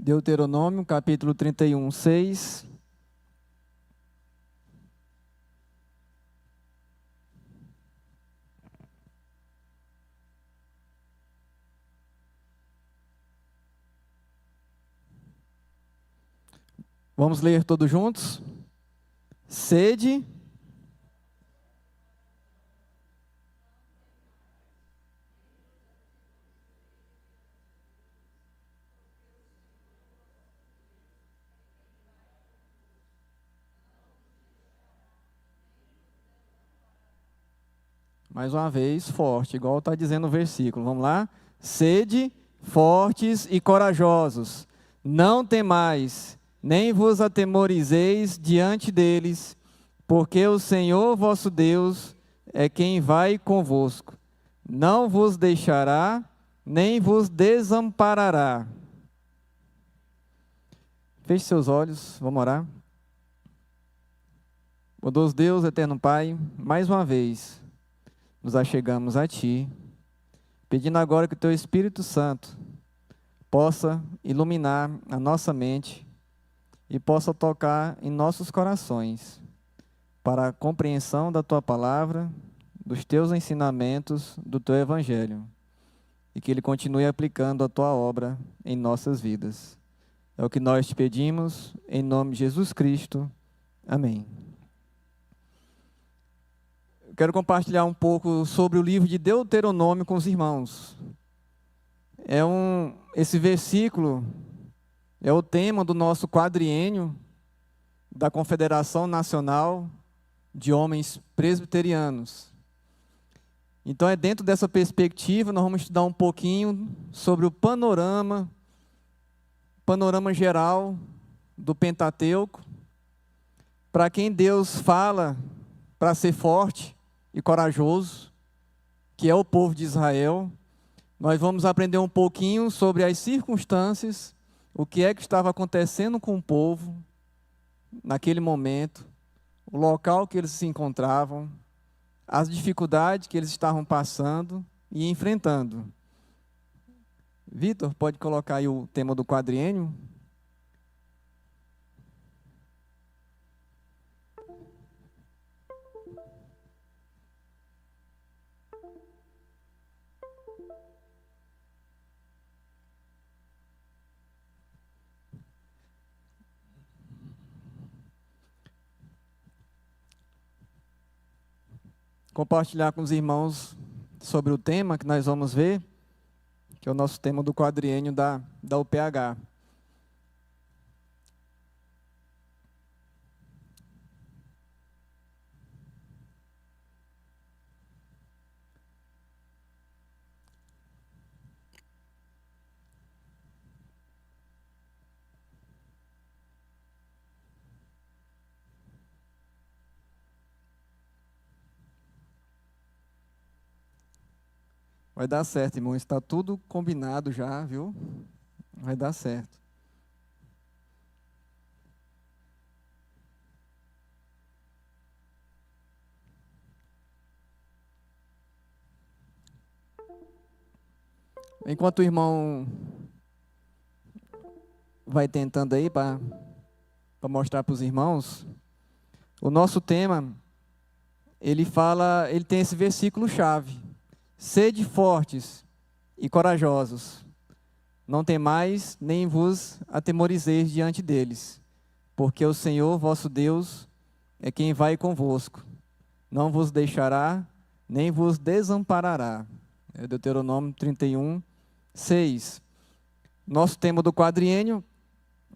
Deuteronômio, capítulo 31, 6. Vamos ler todos juntos? Sede. Mais uma vez, forte, igual está dizendo o versículo. Vamos lá? Sede fortes e corajosos, não temais, nem vos atemorizeis diante deles, porque o Senhor vosso Deus é quem vai convosco. Não vos deixará, nem vos desamparará. Feche seus olhos, vamos orar. Bondoso Deus, eterno Pai, mais uma vez nos achegamos a Ti, pedindo agora que o Teu Espírito Santo possa iluminar a nossa mente e possa tocar em nossos corações para a compreensão da Tua palavra, dos Teus ensinamentos, do Teu Evangelho, e que Ele continue aplicando a Tua obra em nossas vidas. É o que nós te pedimos, em nome de Jesus Cristo. Amém. Quero compartilhar um pouco sobre o livro de Deuteronômio com os irmãos. Esse versículo é o tema do nosso quadriênio da Confederação Nacional de Homens Presbiterianos. Então é dentro dessa perspectiva, nós vamos estudar um pouquinho sobre o panorama geral do Pentateuco, para quem Deus fala para ser forte e corajoso, que é o povo de Israel. Nós vamos aprender um pouquinho sobre as circunstâncias, o que é que estava acontecendo com o povo naquele momento, o local que eles se encontravam, as dificuldades que eles estavam passando e enfrentando. Vitor, pode colocar aí o tema do quadriênio? Compartilhar com os irmãos sobre o tema que nós vamos ver, que é o nosso tema do quadriênio da UPH. Vai dar certo, irmão. Está tudo combinado já, viu? Vai dar certo. Enquanto o irmão vai tentando aí para mostrar para os irmãos, o nosso tema, ele tem esse versículo-chave. Sede fortes e corajosos, não temais, nem vos atemorizeis diante deles, porque o Senhor vosso Deus é quem vai convosco, não vos deixará, nem vos desamparará. É Deuteronômio 31, 6. Nosso tema do quadriênio,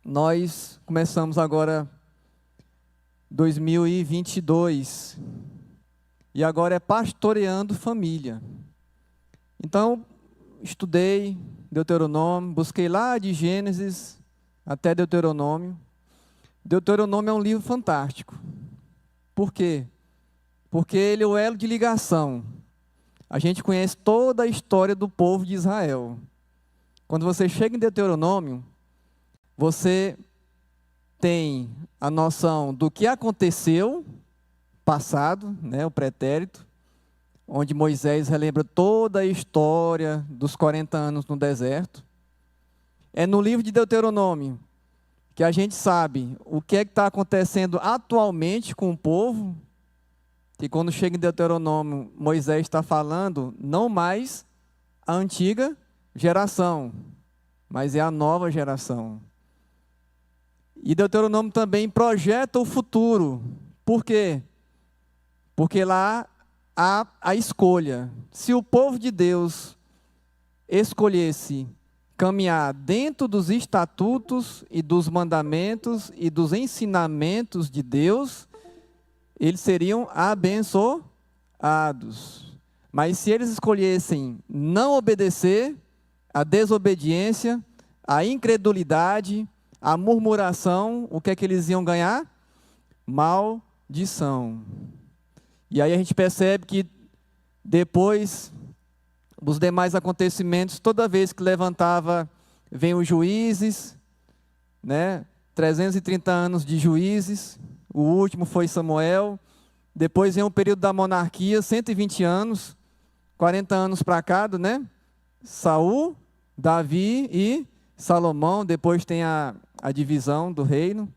nós começamos agora 2022, e agora é pastoreando família. Então, estudei Deuteronômio, busquei lá de Gênesis até Deuteronômio. Deuteronômio é um livro fantástico. Por quê? Porque ele é o elo de ligação. A gente conhece toda a história do povo de Israel. Quando você chega em Deuteronômio, você tem a noção do que aconteceu, passado, né, o pretérito, onde Moisés relembra toda a história dos 40 anos no deserto. É no livro de Deuteronômio que a gente sabe o que é que está acontecendo atualmente com o povo, que quando chega em Deuteronômio, Moisés está falando não mais a antiga geração, mas é a nova geração. E Deuteronômio também projeta o futuro. Por quê? Porque lá há a escolha. Se o povo de Deus escolhesse caminhar dentro dos estatutos e dos mandamentos e dos ensinamentos de Deus, eles seriam abençoados. Mas se eles escolhessem não obedecer, a desobediência, a incredulidade, a murmuração, o que é que eles iam ganhar? Maldição. E aí a gente percebe que depois dos demais acontecimentos, toda vez que levantava, vem os juízes, né? 330 anos de juízes, o último foi Samuel, depois vem o período da monarquia, 120 anos, 40 anos para cada, né? Saul, Davi e Salomão, depois tem a divisão do reino,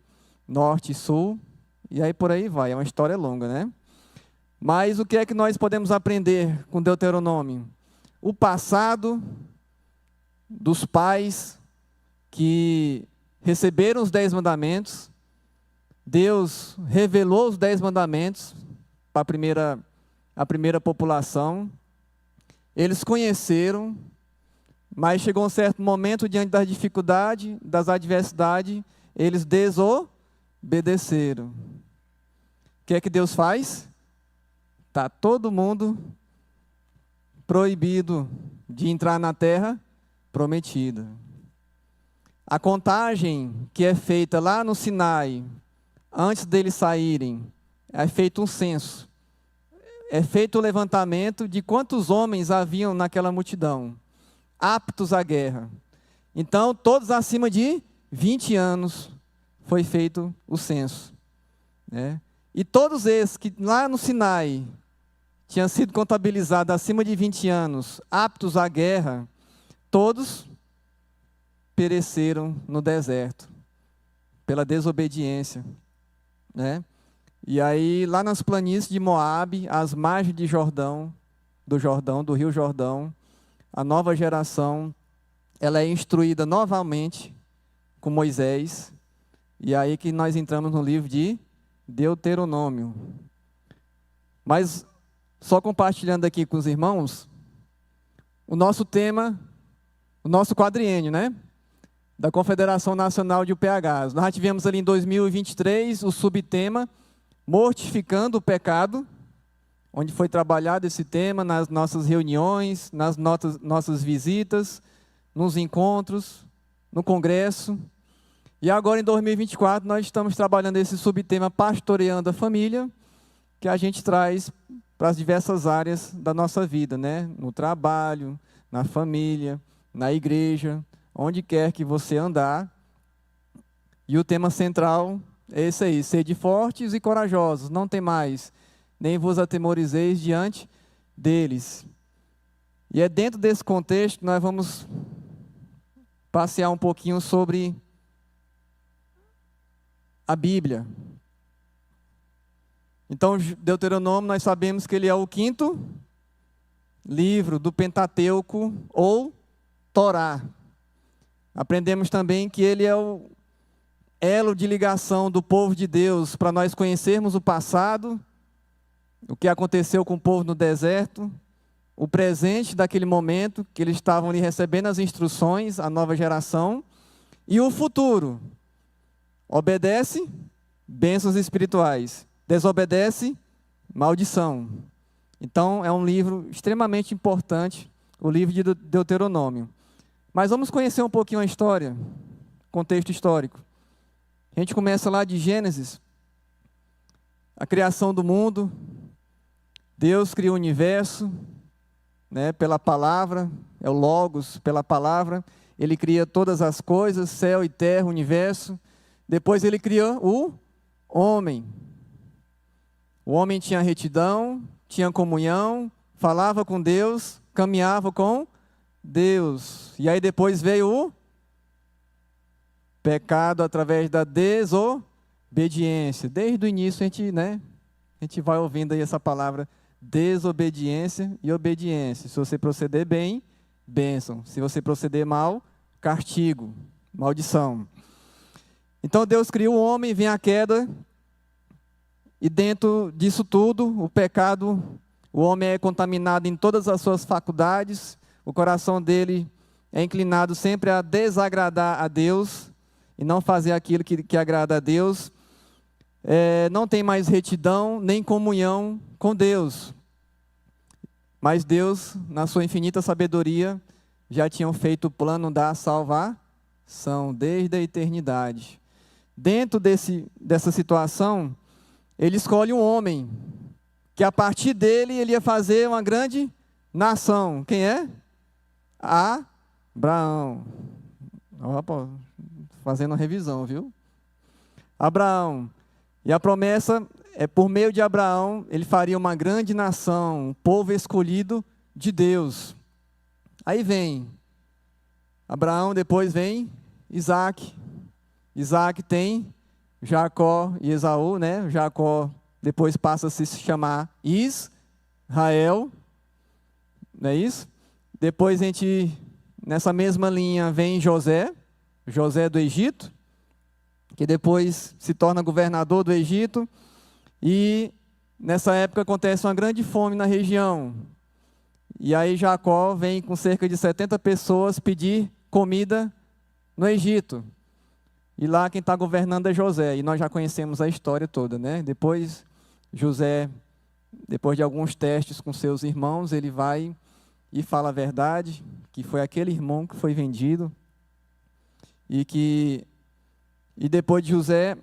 norte e sul, e aí por aí vai, é uma história longa, né? Mas o que é que nós podemos aprender com Deuteronômio? O passado dos pais que receberam os 10 mandamentos, Deus revelou os 10 mandamentos para a primeira população, eles conheceram, mas chegou um certo momento, diante das dificuldades, das adversidades, eles desobedeceram. O que é que Deus faz? Está todo mundo proibido de entrar na terra prometida. A contagem que é feita lá no Sinai, antes deles saírem, é feito um censo. É feito o levantamento de quantos homens haviam naquela multidão, aptos à guerra. Então, todos acima de 20 anos foi feito o censo, né? E todos esses que lá no Sinai tinham sido contabilizados acima de 20 anos, aptos à guerra, todos pereceram no deserto, pela desobediência, né? E aí, lá nas planícies de Moabe, às margens de do Rio Jordão, a nova geração, ela é instruída novamente com Moisés, e aí que nós entramos no livro de Deuteronômio. Mas, só compartilhando aqui com os irmãos, o nosso tema, o nosso quadriênio, né? Da Confederação Nacional de UPHs. Nós já tivemos ali em 2023 o subtema Mortificando o Pecado, onde foi trabalhado esse tema nas nossas reuniões, nas nossas visitas, nos encontros, no congresso. E agora em 2024 nós estamos trabalhando esse subtema Pastoreando a Família, que a gente traz para as diversas áreas da nossa vida, né? No trabalho, na família, na igreja, onde quer que você andar. E o tema central é esse aí: sede fortes e corajosos, não temais, nem vos atemorizeis diante deles. E é dentro desse contexto que nós vamos passear um pouquinho sobre a Bíblia. Então, Deuteronômio, nós sabemos que ele é o 5º livro do Pentateuco, ou Torá. Aprendemos também que ele é o elo de ligação do povo de Deus para nós conhecermos o passado, o que aconteceu com o povo no deserto, o presente daquele momento, que eles estavam ali recebendo as instruções, a nova geração, e o futuro. Obedece, bênçãos espirituais. Desobedece, maldição. Então, é um livro extremamente importante, o livro de Deuteronômio. Mas vamos conhecer um pouquinho a história, contexto histórico. A gente começa lá de Gênesis, a criação do mundo. Deus cria o universo, né, pela palavra, é o Logos, pela palavra. Ele cria todas as coisas, céu e terra, universo. Depois ele cria o homem. O homem tinha retidão, tinha comunhão, falava com Deus, caminhava com Deus. E aí depois veio o Pecado através da desobediência. Desde o início a gente vai ouvindo aí essa palavra desobediência e obediência. Se você proceder bem, bênção. Se você proceder mal, castigo, maldição. Então Deus criou o homem, vem a queda, e dentro disso tudo, o pecado, o homem é contaminado em todas as suas faculdades, o coração dele é inclinado sempre a desagradar a Deus, e não fazer aquilo que agrada a Deus. Não tem mais retidão, nem comunhão com Deus. Mas Deus, na sua infinita sabedoria, já tinha feito o plano da salvação, desde a eternidade. Dentro dessa situação, ele escolhe um homem, que a partir dele ele ia fazer uma grande nação. Quem é? Abraão. Opa, fazendo uma revisão, viu? Abraão. E a promessa é, por meio de Abraão, ele faria uma grande nação, um povo escolhido de Deus. Aí vem Abraão, depois vem Isaac. Isaac tem Jacó e Esaú, né? Jacó depois passa a se chamar Israel, não é isso? Depois nessa mesma linha vem José do Egito, que depois se torna governador do Egito, e nessa época acontece uma grande fome na região. E aí Jacó vem com cerca de 70 pessoas pedir comida no Egito. E lá quem está governando é José, e nós já conhecemos a história toda, né? Depois, José, depois de alguns testes com seus irmãos, ele vai e fala a verdade, que foi aquele irmão que foi vendido, e depois de José,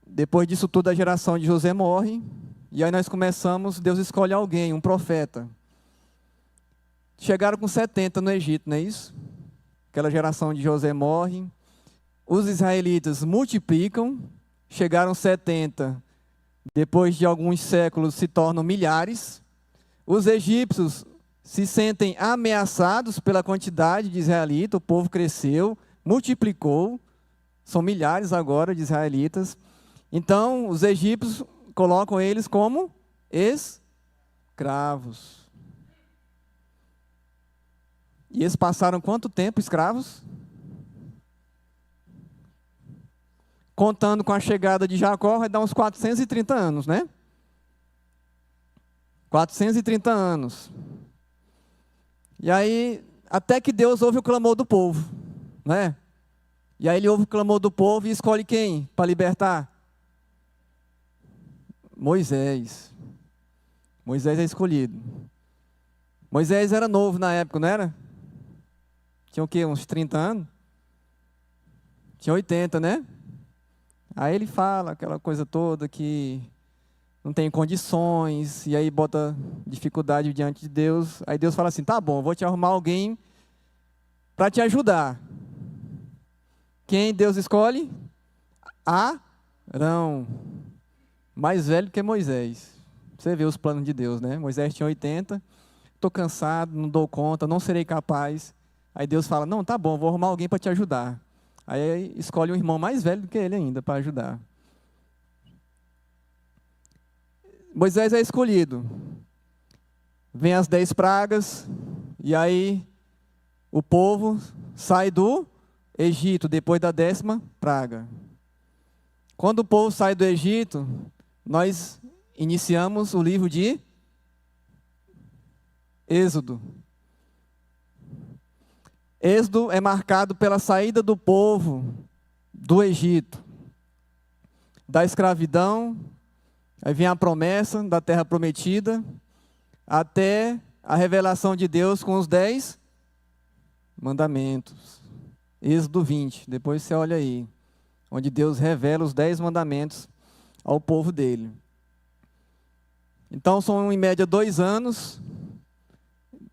depois disso tudo a geração de José morre, e aí nós começamos, Deus escolhe alguém, um profeta. Chegaram com 70 no Egito, não é isso? Aquela geração de José morre, os israelitas multiplicam, chegaram 70, depois de alguns séculos se tornam milhares, os egípcios se sentem ameaçados pela quantidade de israelitas, o povo cresceu, multiplicou, são milhares agora de israelitas, então os egípcios colocam eles como escravos. E eles passaram quanto tempo escravos? Contando com a chegada de Jacó, vai dar uns 430 anos, né? 430 anos. E aí, até que Deus ouve o clamor do povo, né? E aí ele ouve o clamor do povo e escolhe quem para libertar? Moisés. Moisés é escolhido. Moisés era novo na época, não era? Tinha o quê? Uns 30 anos? Tinha 80, né? Aí ele fala aquela coisa toda que não tem condições, e aí bota dificuldade diante de Deus. Aí Deus fala assim, tá bom, vou te arrumar alguém para te ajudar. Quem Deus escolhe? Arão. Mais velho que Moisés. Você vê os planos de Deus, né? Moisés tinha 80, estou cansado, não dou conta, não serei capaz. Aí Deus fala, não, tá bom, vou arrumar alguém para te ajudar. Aí escolhe um irmão mais velho do que ele ainda para ajudar. Moisés é escolhido. Vem as 10 pragas, e aí o povo sai do Egito, depois da 10ª praga. Quando o povo sai do Egito, nós iniciamos o livro de Êxodo. Êxodo é marcado pela saída do povo do Egito, da escravidão, aí vem a promessa da terra prometida, até a revelação de Deus com os 10 mandamentos. Êxodo 20, depois você olha aí, onde Deus revela os 10 mandamentos ao povo dele. Então são em média 2 anos,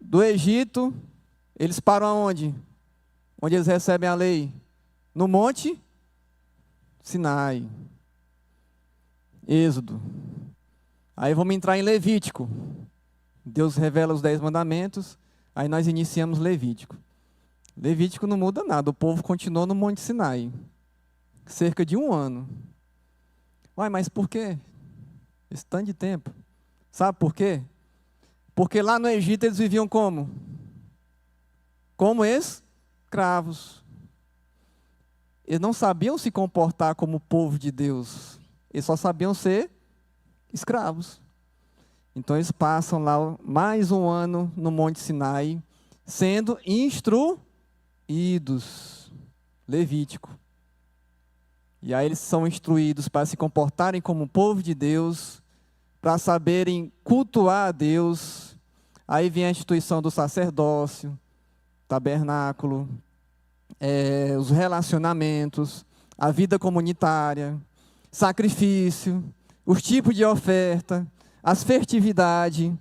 do Egito. Eles param aonde? Onde eles recebem a lei? No Monte Sinai. Êxodo. Aí vamos entrar em Levítico. Deus revela os 10 mandamentos, aí nós iniciamos Levítico. Levítico não muda nada, o povo continuou no Monte Sinai, cerca de 1 ano. Uai, mas por quê? Esse tanto de tempo. Sabe por quê? Porque lá no Egito eles viviam como? Como escravos. Eles não sabiam se comportar como povo de Deus. Eles só sabiam ser escravos. Então eles passam lá mais 1 ano no Monte Sinai, sendo instruídos. Levítico. E aí eles são instruídos para se comportarem como povo de Deus, para saberem cultuar a Deus. Aí vem a instituição do sacerdócio, tabernáculo, os relacionamentos, a vida comunitária, sacrifício, os tipos de oferta, as festividades.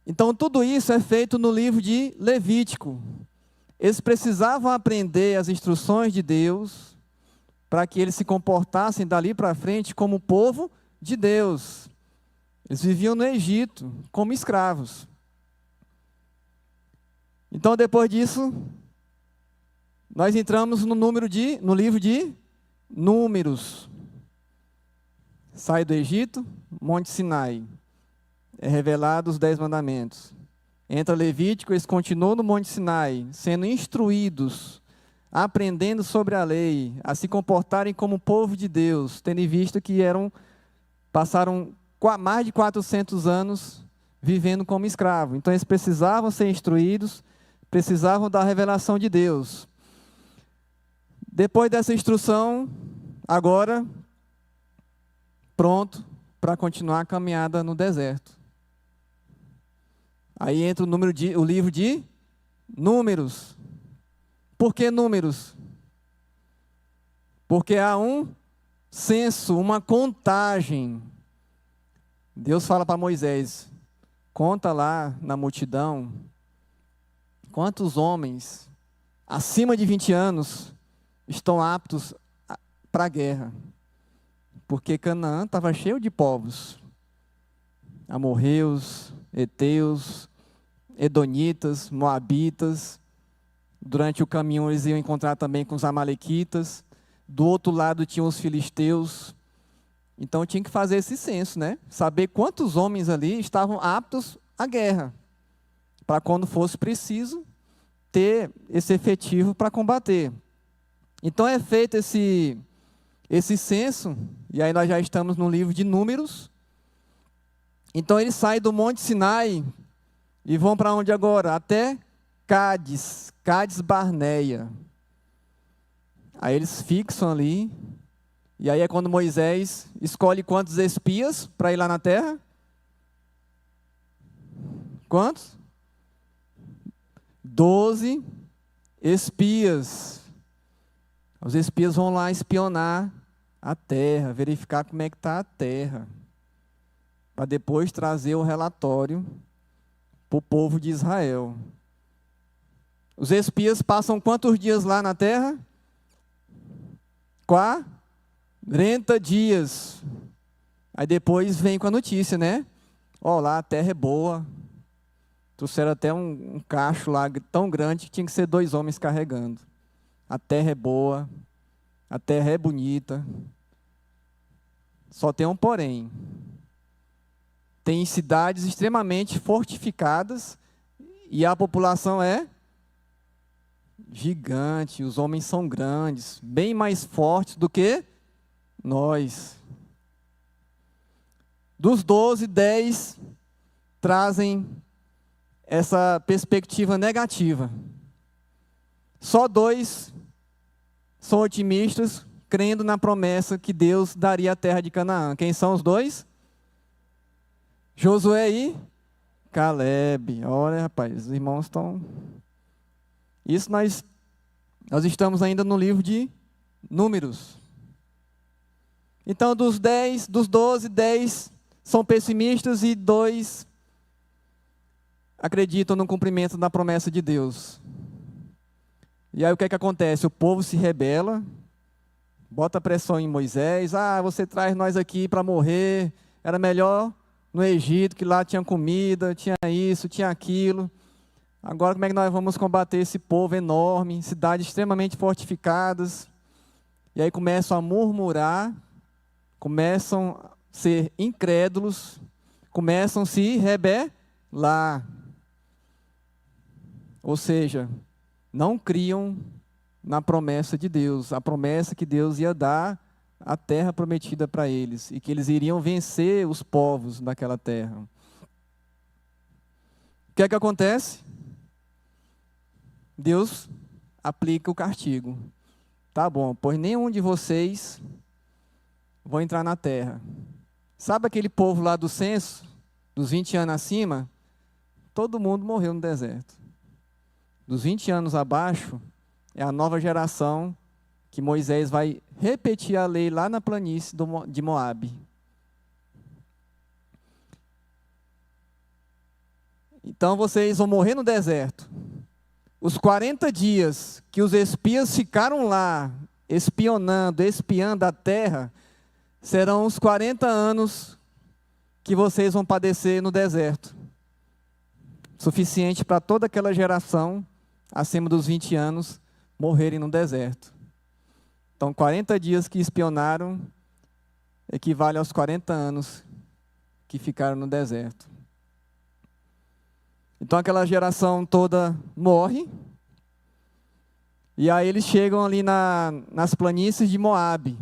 Então tudo isso é feito no livro de Levítico. Eles precisavam aprender as instruções de Deus para que eles se comportassem dali para frente como povo de Deus. Eles viviam no Egito como escravos. Então, depois disso, nós entramos no livro de Números. Sai do Egito, Monte Sinai. É revelado os 10 mandamentos. Entra Levítico, eles continuam no Monte Sinai, sendo instruídos, aprendendo sobre a lei, a se comportarem como povo de Deus, tendo em vista que passaram mais de 400 anos vivendo como escravos. Então eles precisavam ser instruídos, precisavam da revelação de Deus. Depois dessa instrução, agora, pronto para continuar a caminhada no deserto. Aí entra o livro de Números. Por que Números? Porque há um censo, uma contagem. Deus fala para Moisés, conta lá na multidão, quantos homens acima de 20 anos estão aptos para a guerra. Porque Canaã estava cheio de povos. Amorreus, heteus, edonitas, moabitas. Durante o caminho eles iam encontrar também com os amalequitas. Do outro lado tinham os filisteus. Então tinha que fazer esse censo, né? Saber quantos homens ali estavam aptos à guerra. Para quando fosse preciso, ter esse efetivo para combater. Então é feito esse censo, e aí nós já estamos no livro de Números. Então eles saem do Monte Sinai e vão para onde agora? Até Cádiz Barneia. Aí eles fixam ali, e aí é quando Moisés escolhe quantos espias para ir lá na terra? Quantos? 12 espias. Os espias vão lá espionar a terra, verificar como é que está a terra, para depois trazer o relatório para o povo de Israel. Os espias passam quantos dias lá na terra? 40 dias. Aí depois vem com a notícia, né? Ó, lá a terra é boa. Trouxeram até um cacho lá tão grande que tinha que ser 2 homens carregando. A terra é boa, a terra é bonita. Só tem um porém. Tem cidades extremamente fortificadas e a população é gigante, os homens são grandes, bem mais fortes do que nós. Dos 12, 10 trazem essa perspectiva negativa. Só 2 são otimistas, crendo na promessa que Deus daria a terra de Canaã. Quem são os 2? Josué e Calebe. Olha, rapaz, os irmãos estão... Isso nós estamos ainda no livro de Números. Então, dos 12, 10 são pessimistas e 2 acreditam no cumprimento da promessa de Deus. E aí o que é que acontece? O povo se rebela, bota pressão em Moisés. Você traz nós aqui para morrer, era melhor no Egito, que lá tinha comida, tinha isso, tinha aquilo. Agora como é que nós vamos combater esse povo enorme, cidades extremamente fortificadas? E aí começam a murmurar, começam a ser incrédulos, começam a se rebelar. Ou seja, não criam na promessa de Deus, a promessa que Deus ia dar a terra prometida para eles, e que eles iriam vencer os povos daquela terra. O que é que acontece? Deus aplica o castigo. Tá bom, pois nenhum de vocês vão entrar na terra. Sabe aquele povo lá do censo, dos 20 anos acima? Todo mundo morreu no deserto. Dos 20 anos abaixo, é a nova geração que Moisés vai repetir a lei lá na planície de Moabe. Então vocês vão morrer no deserto. Os 40 dias que os espias ficaram lá, espiando a terra, serão os 40 anos que vocês vão padecer no deserto. Suficiente para toda aquela geração, acima dos 20 anos, morrerem no deserto. Então, 40 dias que espionaram, equivale aos 40 anos que ficaram no deserto. Então aquela geração toda morre, e aí eles chegam ali nas planícies de Moabe.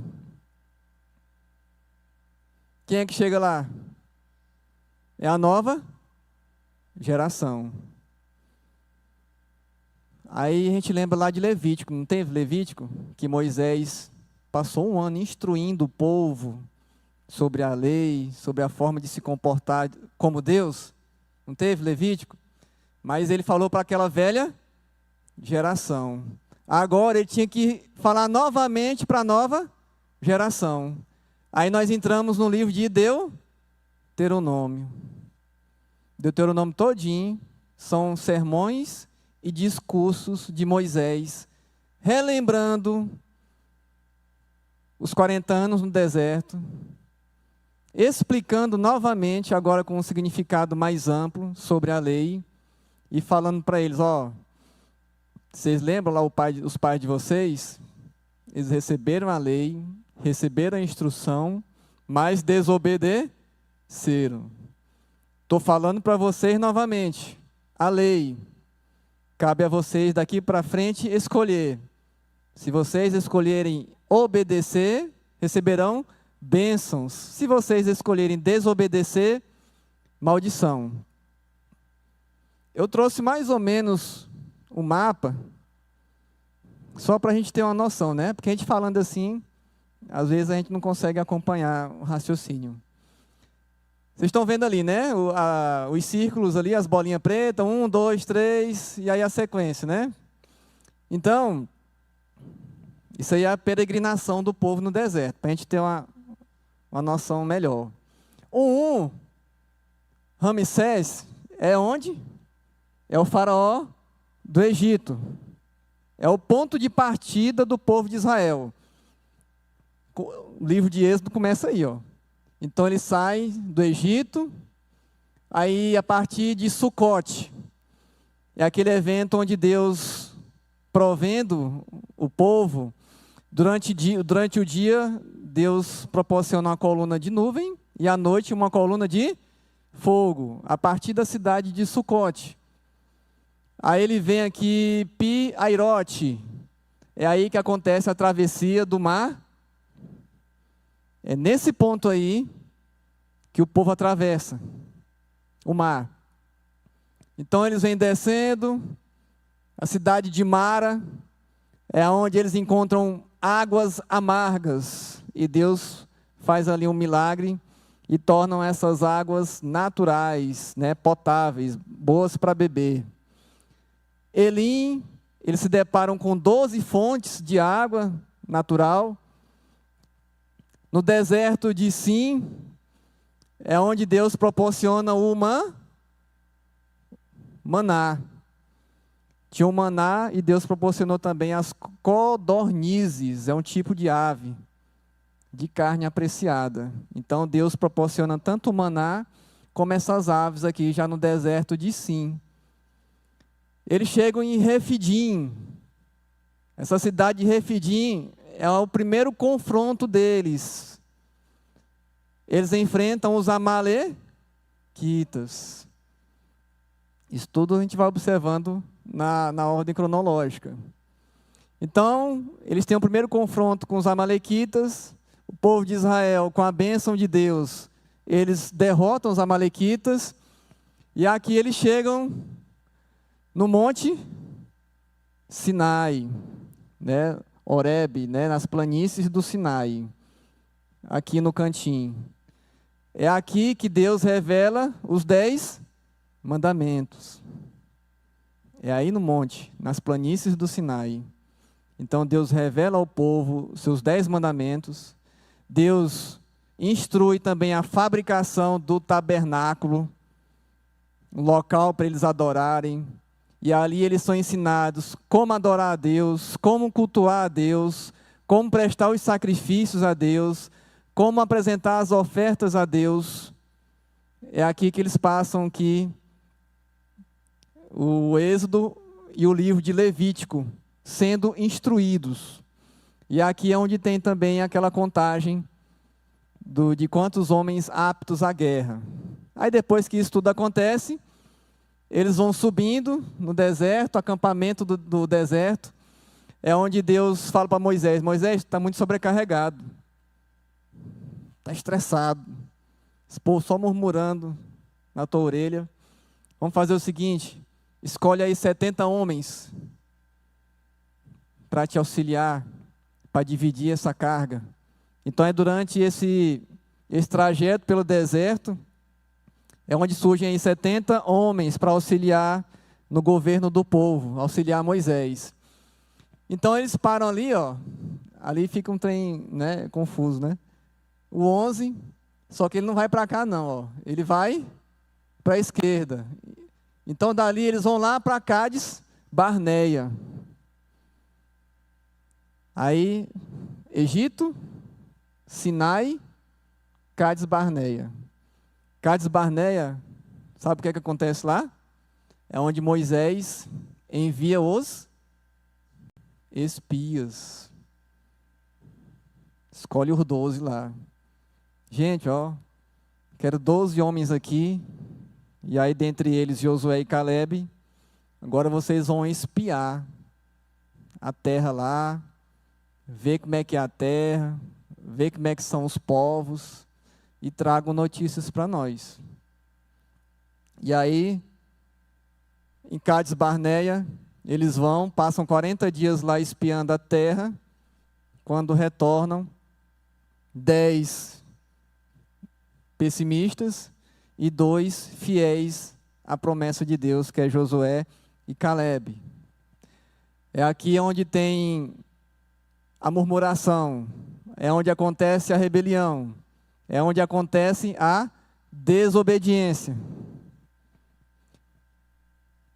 Quem é que chega lá? É a nova geração. Aí a gente lembra lá de Levítico, não teve Levítico? Que Moisés passou um ano instruindo o povo sobre a lei, sobre a forma de se comportar como Deus. Não teve Levítico? Mas ele falou para aquela velha geração. Agora ele tinha que falar novamente para a nova geração. Aí nós entramos no livro de Deuteronômio. Deuteronômio todinho são sermões e discursos de Moisés, relembrando os 40 anos no deserto, explicando novamente, agora com um significado mais amplo sobre a lei, e falando para eles, vocês lembram lá os pais de vocês? Eles receberam a lei, receberam a instrução, mas desobedeceram. Estou falando para vocês novamente, a lei, cabe a vocês daqui para frente escolher. Se vocês escolherem obedecer, receberão bênçãos. Se vocês escolherem desobedecer, maldição. Eu trouxe mais ou menos o mapa, só para a gente ter uma noção, né? Porque a gente falando assim, às vezes a gente não consegue acompanhar o raciocínio. Vocês estão vendo ali, né? Os círculos ali, as bolinhas pretas, 1, 2, 3, e aí a sequência, né? Então, isso aí é a peregrinação do povo no deserto, para a gente ter uma noção melhor. O 1, Ramsés, é onde? É o faraó do Egito. É o ponto de partida do povo de Israel. O livro de Êxodo começa aí, ó. Então ele sai do Egito, aí a partir de Sucote, é aquele evento onde Deus, provendo o povo, durante o dia, Deus proporciona uma coluna de nuvem, e à noite uma coluna de fogo, a partir da cidade de Sucote. Aí ele vem aqui, Pi-Airote, é aí que acontece a travessia do mar. É nesse ponto aí que o povo atravessa o mar. Então eles vêm descendo, a cidade de Mara é onde eles encontram águas amargas, e Deus faz ali um milagre e tornam essas águas naturais, né, potáveis, boas para beber. Elim, eles se deparam com 12 fontes de água natural. No deserto de Sim, é onde Deus proporciona o maná. Tinha um maná e Deus proporcionou também as codornizes, é um tipo de ave, de carne apreciada. Então Deus proporciona tanto o maná, como essas aves aqui já no deserto de Sim. Eles chegam em Refidim. Essa cidade de Refidim é o primeiro confronto deles. Eles enfrentam os amalequitas. Isso tudo a gente vai observando na ordem cronológica. Então, eles têm o primeiro confronto com os amalequitas. O povo de Israel, com a bênção de Deus, eles derrotam os amalequitas. E aqui eles chegam no monte Sinai, né? Horebe, né? Nas planícies do Sinai, aqui no cantinho. É aqui que Deus revela os 10 mandamentos. É aí no monte, nas planícies do Sinai. Então Deus revela ao povo seus 10 mandamentos. Deus instrui também a fabricação do tabernáculo, um local para eles adorarem. E ali eles são ensinados como adorar a Deus, como cultuar a Deus, como prestar os sacrifícios a Deus, como apresentar as ofertas a Deus. É aqui que eles passam o Êxodo e o livro de Levítico, sendo instruídos. E aqui é onde tem também aquela contagem de quantos homens aptos à guerra. Aí depois que isso tudo acontece, eles vão subindo no deserto, acampamento do deserto, é onde Deus fala para Moisés: Moisés, está muito sobrecarregado, está estressado, esse povo só murmurando na tua orelha. Vamos fazer o seguinte, escolhe aí 70 homens para te auxiliar, para dividir essa carga. Então é durante esse trajeto pelo deserto, é onde surgem aí 70 homens para auxiliar no governo do povo, auxiliar Moisés. Então eles param ali, ó, ali fica um trem, né, confuso, né? O 11, só que ele não vai para cá não, ó, ele vai para a esquerda. Então dali eles vão lá para Cádiz Barneia. Aí, Egito, Sinai, Cádiz Barneia. Cádiz Barneia, sabe o que acontece lá? É onde Moisés envia os espias. Escolhe os 12 lá. Gente, ó, quero 12 homens aqui, e aí dentre eles Josué e Caleb. Agora vocês vão espiar a terra lá, ver como é que é a terra, ver como é que são os povos, e tragam notícias para nós. E aí, em Cádiz Barneia, eles vão, passam 40 dias lá espiando a terra. Quando retornam, 10 pessimistas e 2 fiéis à promessa de Deus, que é Josué e Caleb. É aqui onde tem a murmuração, é onde acontece a rebelião, é onde acontece a desobediência.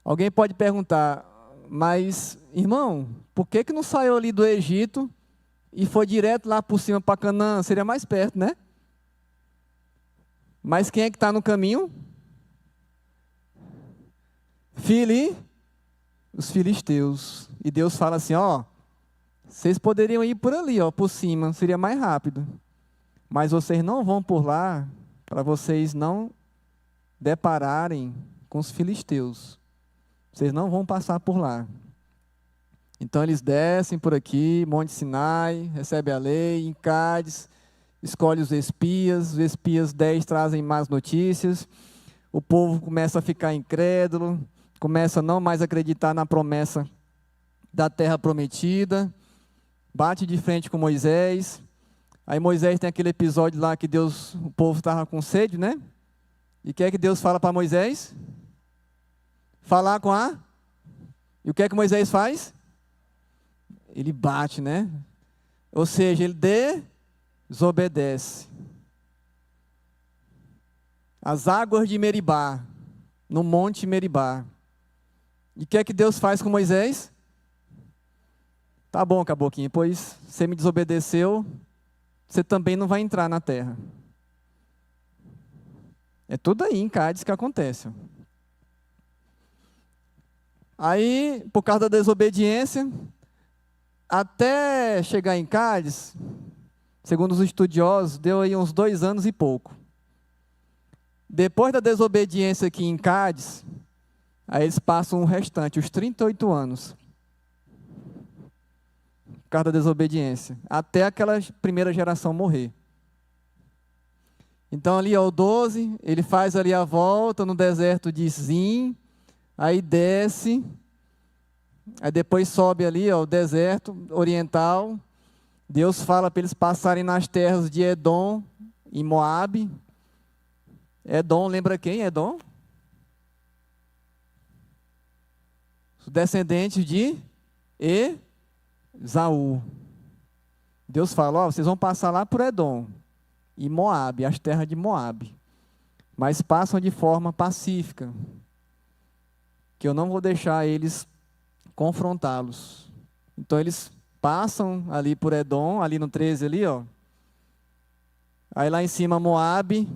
Alguém pode perguntar, mas, irmão, por que não saiu ali do Egito e foi direto lá por cima para Canaã? Seria mais perto, né? Mas quem é que está no caminho? Os filisteus. E Deus fala assim, ó, vocês poderiam ir por ali, ó, por cima, seria mais rápido. Mas vocês não vão por lá, para vocês não depararem com os filisteus. Vocês não vão passar por lá. Então eles descem por aqui, Monte Sinai, recebem a lei, em Cádiz, escolhe os espias 10 trazem más notícias, o povo começa a ficar incrédulo, começa a não mais acreditar na promessa da terra prometida, bate de frente com Moisés. Aí Moisés tem aquele episódio lá que o povo estava com sede, né? E o que é que Deus fala para Moisés? Falar com a... E o que é que Moisés faz? Ele bate, né? Ou seja, ele desobedece. As águas de Meribá, no monte Meribá. E o que é que Deus faz com Moisés? Tá bom, caboclinho, pois você me desobedeceu, você também não vai entrar na terra. É tudo aí em Cádiz que acontece. Aí, por causa da desobediência, até chegar em Cádiz, segundo os estudiosos, deu aí uns 2 anos e pouco. Depois da desobediência aqui em Cádiz, aí eles passam o restante, os 38 anos. Por causa da desobediência. Até aquela primeira geração morrer. Então ali ao 12, ele faz ali a volta no deserto de Zin, aí desce, aí depois sobe ali ao deserto oriental. Deus fala para eles passarem nas terras de Edom e Moabe. Edom, lembra quem? Edom? Os descendentes de Esaú. Deus fala, vocês vão passar lá por Edom e Moabe, as terras de Moabe. Mas passam de forma pacífica, que eu não vou deixar eles confrontá-los. Então eles passam ali por Edom, ali no 13 ali, ó. Aí lá em cima Moabe.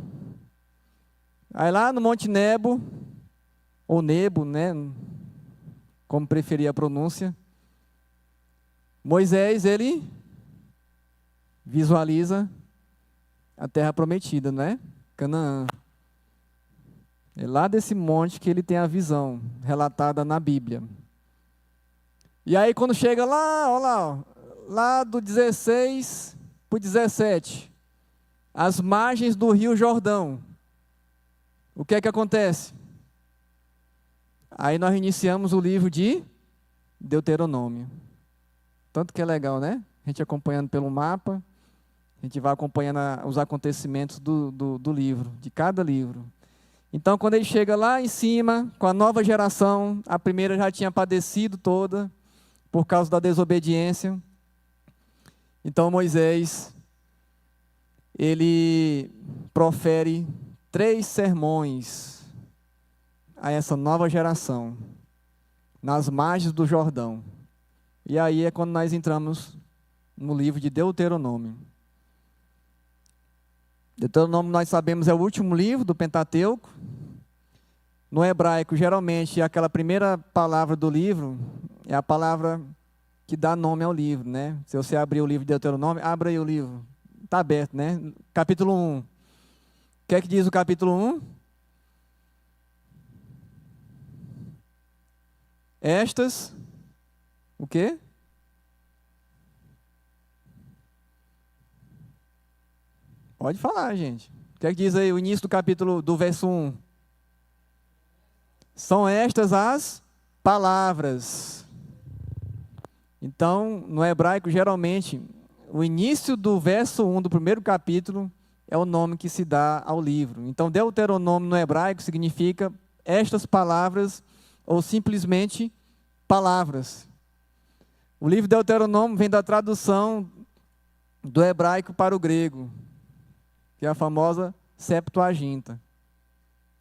Aí lá no Monte Nebo, ou Nebo, né? Como preferir a pronúncia. Moisés, ele visualiza a terra prometida, né? Canaã. É lá desse monte que ele tem a visão, relatada na Bíblia. E aí quando chega lá, olha lá, ó, lá do 16 para o 17, as margens do Rio Jordão, o que é que acontece? Aí nós iniciamos o livro de Deuteronômio. Tanto que é legal, né? A gente acompanhando pelo mapa, a gente vai acompanhando os acontecimentos do livro, de cada livro. Então, quando ele chega lá em cima, com a nova geração, a primeira já tinha padecido toda, por causa da desobediência. Então, Moisés, ele profere 3 sermões a essa nova geração, nas margens do Jordão. E aí é quando nós entramos no livro de Deuteronômio. Deuteronômio, nós sabemos, é o último livro do Pentateuco. No hebraico, geralmente, aquela primeira palavra do livro é a palavra que dá nome ao livro, né? Se você abrir o livro de Deuteronômio, abra aí o livro. Está aberto, né? Capítulo 1. O que é que diz o capítulo 1? Estas, o quê? Pode falar, gente. O que é que diz aí o início do capítulo, do verso 1? São estas as palavras. Então, no hebraico, geralmente, o início do verso 1 do primeiro capítulo é o nome que se dá ao livro. Então, Deuteronômio no hebraico significa estas palavras, ou simplesmente palavras. O livro de Deuteronômio vem da tradução do hebraico para o grego, que é a famosa Septuaginta,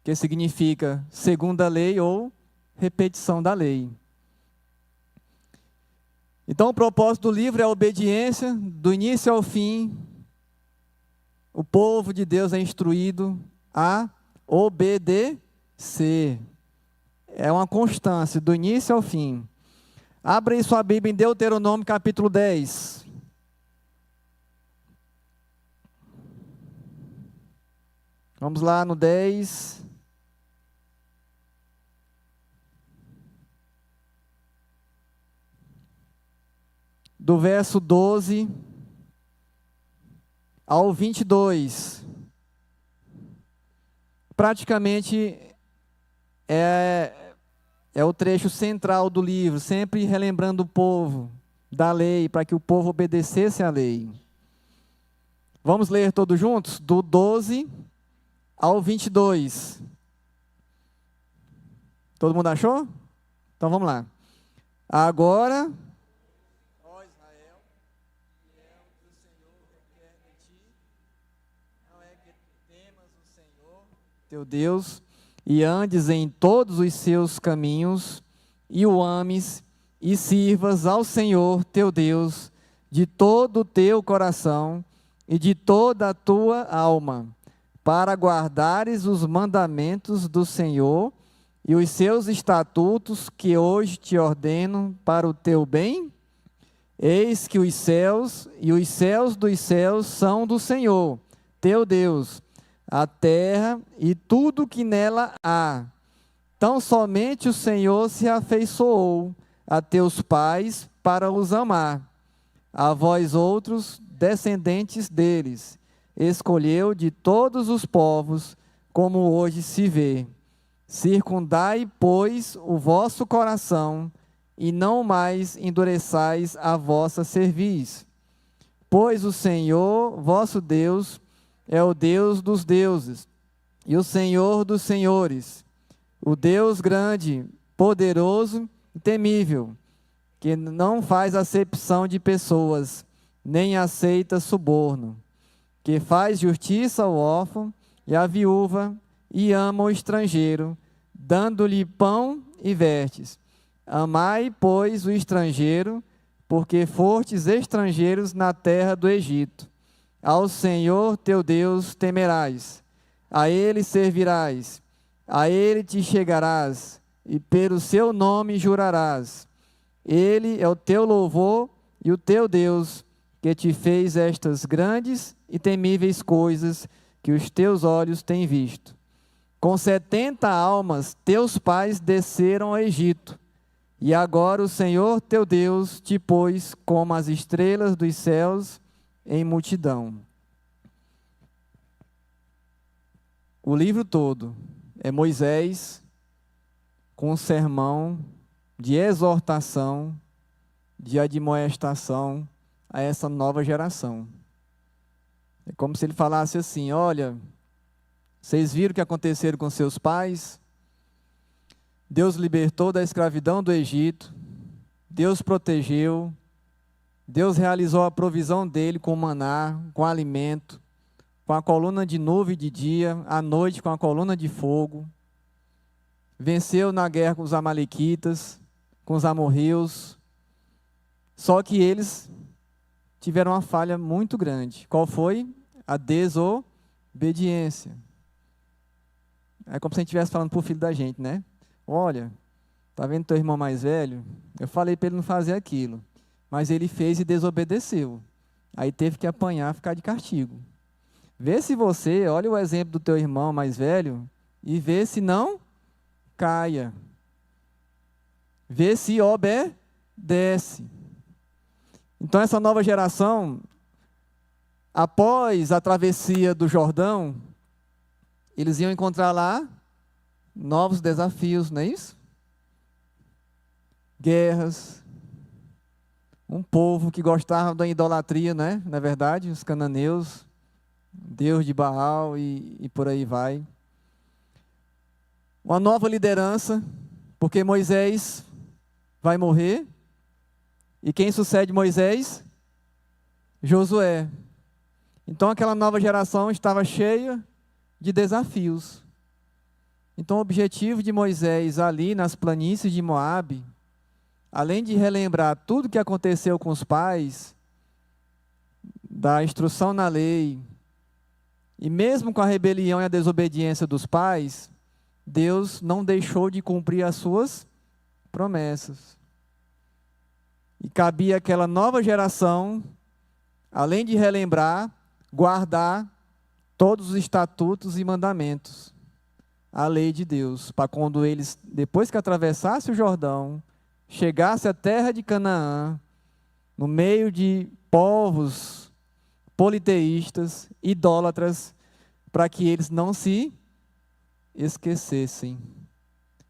que significa segunda lei ou repetição da lei. Então, o propósito do livro é a obediência, do início ao fim. O povo de Deus é instruído a obedecer. É uma constância, do início ao fim. Abra aí sua Bíblia em Deuteronômio capítulo 10. Vamos lá no 10. Do verso 12 ao 22. Praticamente é o trecho central do livro, sempre relembrando o povo da lei, para que o povo obedecesse à lei. Vamos ler todos juntos? Do 12 ao 22. Todo mundo achou? Então vamos lá. Agora, ó Israel, que é o que o Senhor requer de ti, não é que temas o Senhor, teu Deus, e andes em todos os seus caminhos, e o ames, e sirvas ao Senhor teu Deus, de todo o teu coração, e de toda a tua alma, para guardares os mandamentos do Senhor, e os seus estatutos que hoje te ordeno para o teu bem? Eis que os céus e os céus dos céus são do Senhor, teu Deus, a terra e tudo que nela há. Tão somente o Senhor se afeiçoou a teus pais para os amar. A vós outros, descendentes deles, escolheu de todos os povos, como hoje se vê. Circundai, pois, o vosso coração, e não mais endureçais a vossa cerviz. Pois o Senhor, vosso Deus, é o Deus dos deuses, e o Senhor dos senhores, o Deus grande, poderoso e temível, que não faz acepção de pessoas, nem aceita suborno, que faz justiça ao órfão e à viúva, e ama o estrangeiro, dando-lhe pão e vestes. Amai, pois, o estrangeiro, porque fostes estrangeiros na terra do Egito. Ao Senhor teu Deus temerás, a Ele servirás, a Ele te chegarás, e pelo seu nome jurarás. Ele é o teu louvor e o teu Deus, que te fez estas grandes e temíveis coisas que os teus olhos têm visto. Com 70 almas teus pais desceram ao Egito, e agora o Senhor teu Deus te pôs como as estrelas dos céus em multidão. O livro todo é Moisés com um sermão de exortação, de admoestação a essa nova geração. É como se ele falasse assim: olha, vocês viram o que aconteceram com seus pais? Deus libertou da escravidão do Egito, Deus protegeu, Deus realizou a provisão dele com maná, com alimento, com a coluna de nuvem de dia, à noite com a coluna de fogo. Venceu na guerra com os amalequitas, com os amorreus. Só que eles tiveram uma falha muito grande. Qual foi? A desobediência. É como se a gente estivesse falando para o filho da gente, né? Olha, tá vendo teu irmão mais velho? Eu falei para ele não fazer aquilo, mas ele fez e desobedeceu. Aí teve que apanhar, ficar de castigo. Vê se você, olha o exemplo do teu irmão mais velho, e vê se não caia. Vê se obedece. Então essa nova geração, após a travessia do Jordão, eles iam encontrar lá novos desafios, não é isso? Guerras, um povo que gostava da idolatria, né? Na verdade, os cananeus, Deus de Baal e por aí vai. Uma nova liderança, porque Moisés vai morrer. E quem sucede Moisés? Josué. Então aquela nova geração estava cheia de desafios. Então o objetivo de Moisés ali nas planícies de Moabe, além de relembrar tudo que aconteceu com os pais, da instrução na lei, e mesmo com a rebelião e a desobediência dos pais, Deus não deixou de cumprir as suas promessas. E cabia àquela nova geração, além de relembrar, guardar todos os estatutos e mandamentos, a lei de Deus, para quando eles, depois que atravessassem o Jordão, chegasse à terra de Canaã, no meio de povos politeístas, idólatras, para que eles não se esquecessem,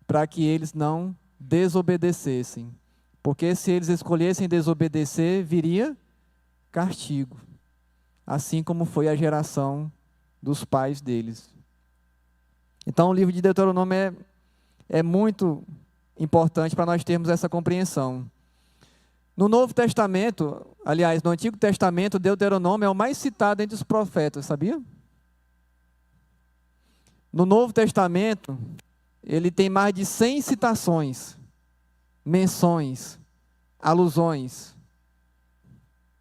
para que eles não desobedecessem. Porque se eles escolhessem desobedecer, viria castigo. Assim como foi a geração dos pais deles. Então o livro de Deuteronômio é muito importante para nós termos essa compreensão. No Novo Testamento, aliás, no Antigo Testamento, Deuteronômio é o mais citado entre os profetas, sabia? No Novo Testamento, ele tem mais de 100 citações, menções, alusões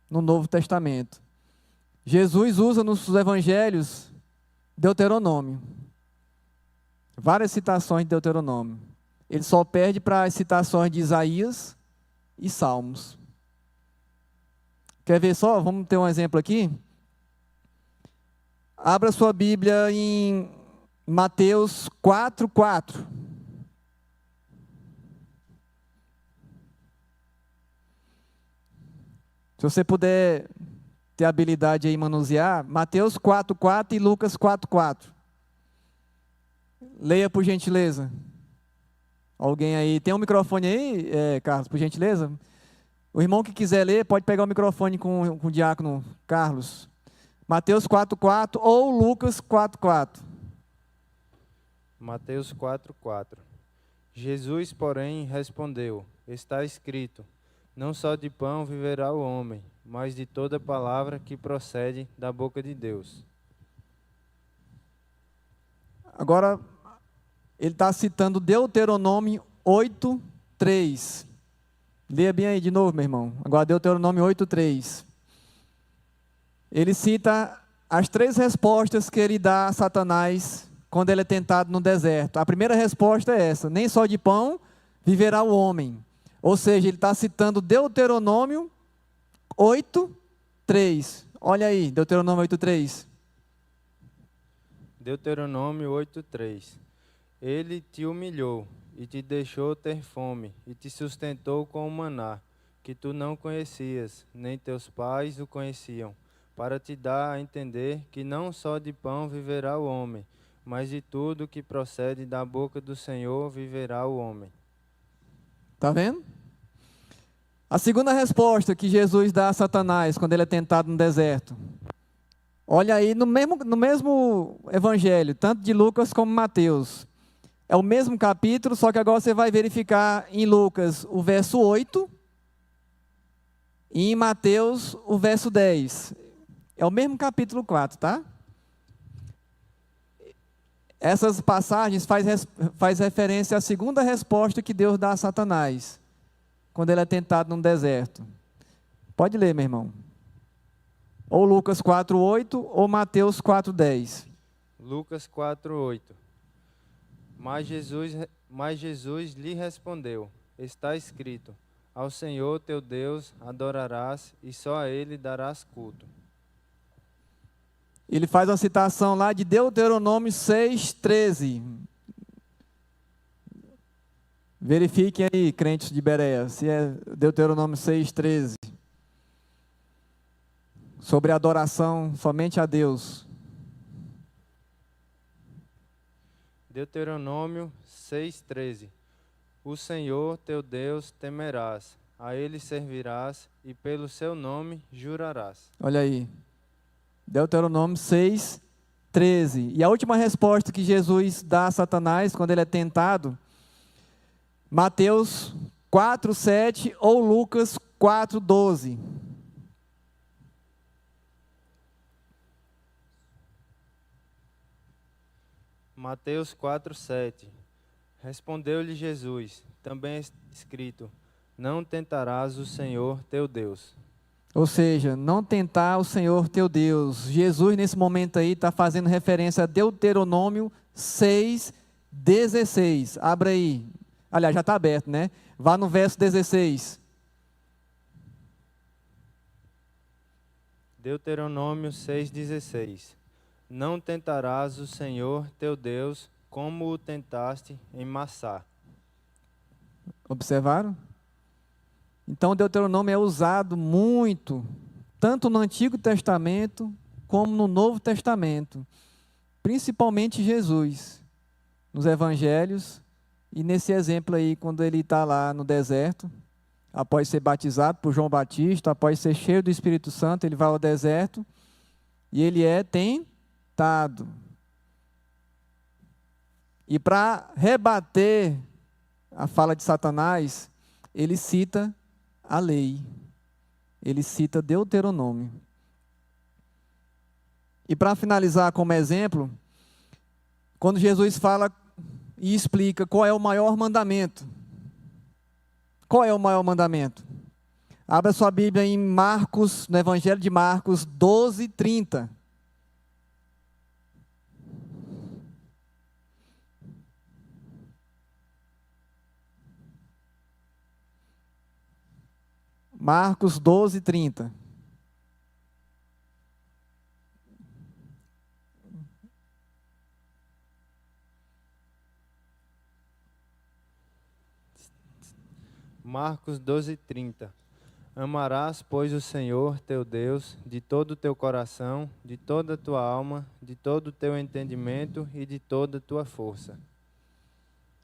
no Novo Testamento. Jesus usa nos evangelhos Deuteronômio. Várias citações de Deuteronômio. Ele só perde para as citações de Isaías e Salmos. Quer ver só? Vamos ter um exemplo aqui. Abra sua Bíblia em Mateus 4:4. Se você puder ter habilidade aí manusear, Mateus 4:4 e Lucas 4:4. Leia por gentileza. Alguém aí, tem um microfone aí, Carlos, por gentileza? O irmão que quiser ler, pode pegar o microfone com o diácono Carlos. Mateus 4:4 ou Lucas 4:4. Mateus 4:4. Jesus, porém, respondeu: está escrito, não só de pão viverá o homem, mas de toda palavra que procede da boca de Deus. Agora, ele está citando Deuteronômio 8:3. Leia bem aí de novo, meu irmão. Agora, Deuteronômio 8:3. Ele cita as 3 respostas que ele dá a Satanás quando ele é tentado no deserto. A primeira resposta é essa: nem só de pão viverá o homem. Ou seja, ele está citando Deuteronômio 8:3. Olha aí, Deuteronômio 8:3. Deuteronômio 8:3. Ele te humilhou e te deixou ter fome e te sustentou com o maná, que tu não conhecias, nem teus pais o conheciam, para te dar a entender que não só de pão viverá o homem, mas de tudo que procede da boca do Senhor viverá o homem. Está vendo? A segunda resposta que Jesus dá a Satanás quando ele é tentado no deserto. Olha aí, no mesmo evangelho, tanto de Lucas como Mateus. É o mesmo capítulo, só que agora você vai verificar em Lucas o verso 8 e em Mateus o verso 10. É o mesmo capítulo 4, tá? Essas passagens faz referência à segunda resposta que Deus dá a Satanás, quando ele é tentado no deserto. Pode ler, meu irmão. Ou Lucas 4:8 ou Mateus 4:10. Lucas 4:8. Mas Jesus lhe respondeu: está escrito, ao Senhor teu Deus adorarás e só a Ele darás culto. Ele faz uma citação lá de Deuteronômio 6:13. Verifiquem aí, crentes de Bereia, se é Deuteronômio 6:13. Sobre a adoração somente a Deus. Deuteronômio 6:13. O Senhor teu Deus temerás, a Ele servirás e pelo seu nome jurarás. Olha aí. Deuteronômio 6:13. E a última resposta que Jesus dá a Satanás quando ele é tentado, Mateus 4:7 ou Lucas 4:12. Mateus 4:7. Respondeu-lhe Jesus, também é escrito, não tentarás o Senhor teu Deus. Ou seja, não tentar o Senhor teu Deus. Jesus, nesse momento aí, está fazendo referência a Deuteronômio 6:16. Abra aí. Aliás, já está aberto, né? Vá no verso 16. Deuteronômio 6:16. Não tentarás o Senhor teu Deus como o tentaste em Massá. Observaram? Então, Deuteronômio é usado muito, tanto no Antigo Testamento, como no Novo Testamento. Principalmente Jesus, nos Evangelhos, e nesse exemplo aí, quando ele está lá no deserto, após ser batizado por João Batista, após ser cheio do Espírito Santo, ele vai ao deserto, e ele é tentado. E para rebater a fala de Satanás, ele cita a lei. Ele cita Deuteronômio. E para finalizar como exemplo, quando Jesus fala e explica qual é o maior mandamento. Qual é o maior mandamento? Abra sua Bíblia em Marcos, no Evangelho de Marcos 12:30. Marcos 12, 30. Marcos 12, 30. Amarás, pois, o Senhor teu Deus de todo o teu coração, de toda a tua alma, de todo o teu entendimento e de toda a tua força.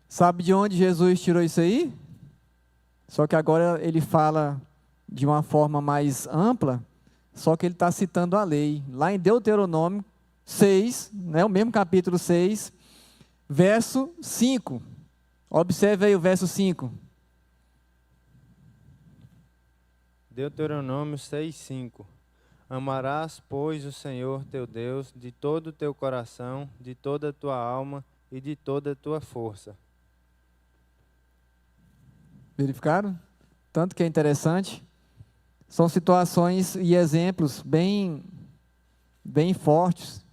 Sabe de onde Jesus tirou isso aí? Só que agora ele fala de uma forma mais ampla, só que ele está citando a lei. Lá em Deuteronômio 6, né, o mesmo capítulo 6, verso 5. Observe aí o verso 5. Deuteronômio 6:5. Amarás, pois, o Senhor teu Deus de todo o teu coração, de toda a tua alma e de toda a tua força. Verificaram? Tanto que é interessante. São situações e exemplos bem fortes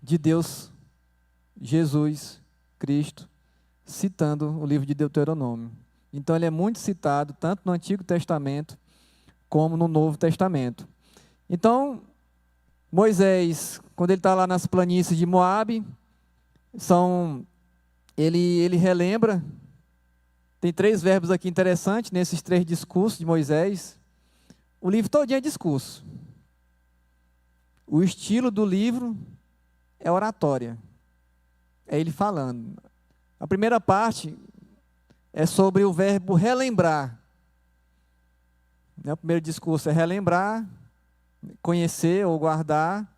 de Deus, Jesus, Cristo, citando o livro de Deuteronômio. Então ele é muito citado, tanto no Antigo Testamento, como no Novo Testamento. Então, Moisés, quando ele está lá nas planícies de Moabe, ele relembra, tem 3 verbos aqui interessantes, nesses 3 discursos de Moisés. O livro todinho é discurso. O estilo do livro é oratória. É ele falando. A primeira parte é sobre o verbo relembrar. O primeiro discurso é relembrar, conhecer ou guardar,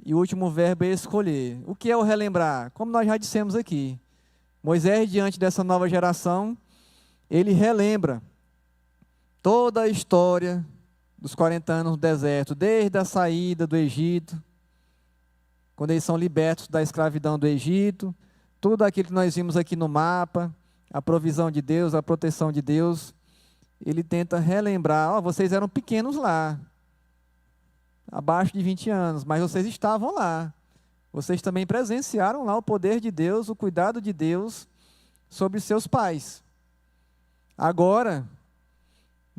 e o último verbo é escolher. O que é o relembrar? Como nós já dissemos aqui, Moisés, diante dessa nova geração, ele relembra toda a história dos 40 anos no deserto, desde a saída do Egito, quando eles são libertos da escravidão do Egito, tudo aquilo que nós vimos aqui no mapa, a provisão de Deus, a proteção de Deus. Ele tenta relembrar, vocês eram pequenos lá, abaixo de 20 anos, mas vocês estavam lá. Vocês também presenciaram lá o poder de Deus, o cuidado de Deus sobre seus pais. Agora,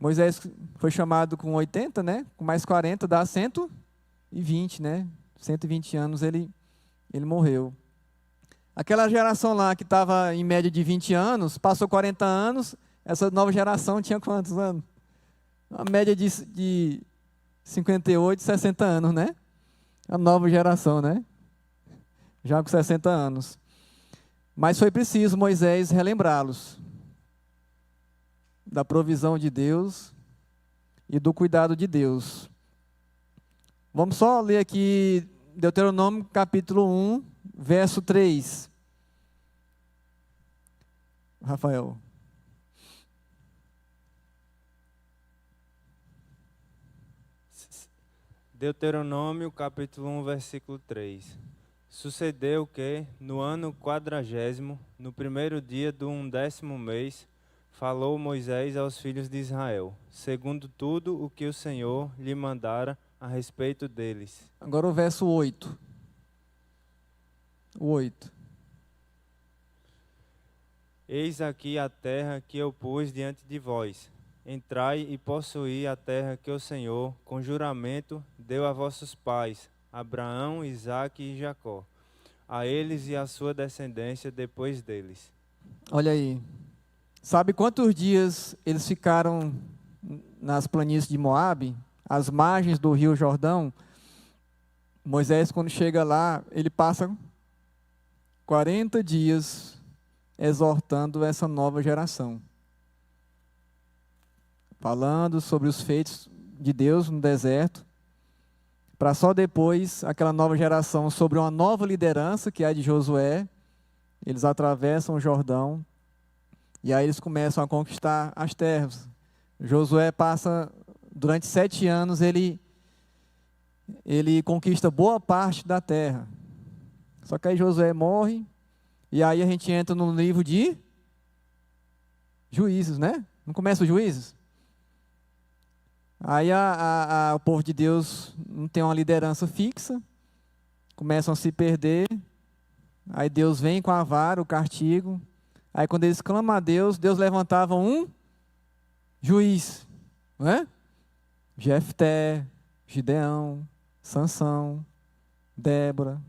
Moisés foi chamado com 80, né? Com mais 40 dá 120, né? 120 anos ele morreu. Aquela geração lá que estava em média de 20 anos, passou 40 anos, essa nova geração tinha quantos anos? Uma média de 58, 60 anos, né? A nova geração, né? Já com 60 anos. Mas foi preciso Moisés relembrá-los da provisão de Deus e do cuidado de Deus. Vamos só ler aqui Deuteronômio capítulo 1, verso 3. Rafael. Deuteronômio capítulo 1, versículo 3. Sucedeu que, no ano 40º, no primeiro dia do 11º mês, falou Moisés aos filhos de Israel, segundo tudo o que o Senhor lhe mandara a respeito deles. Agora o verso 8. O 8. Eis aqui a terra que eu pus diante de vós. Entrai e possuí a terra que o Senhor, com juramento, deu a vossos pais, Abraão, Isaque e Jacó, a eles e à sua descendência depois deles. Olha aí. Sabe quantos dias eles ficaram nas planícies de Moabe, às margens do rio Jordão? Moisés, quando chega lá, ele passa 40 dias exortando essa nova geração. Falando sobre os feitos de Deus no deserto, para só depois, aquela nova geração, sobre uma nova liderança, que é a de Josué, eles atravessam o Jordão, e aí eles começam a conquistar as terras. Josué passa, durante 7 anos, ele conquista boa parte da terra. Só que aí Josué morre, e aí a gente entra no livro de Juízes, né? Não começa os Juízes? Aí o povo de Deus não tem uma liderança fixa, começam a se perder, aí Deus vem com a vara, o castigo, aí quando eles clamam a Deus, Deus levantava um juiz, não é? Jefté, Gideão, Sansão, Débora,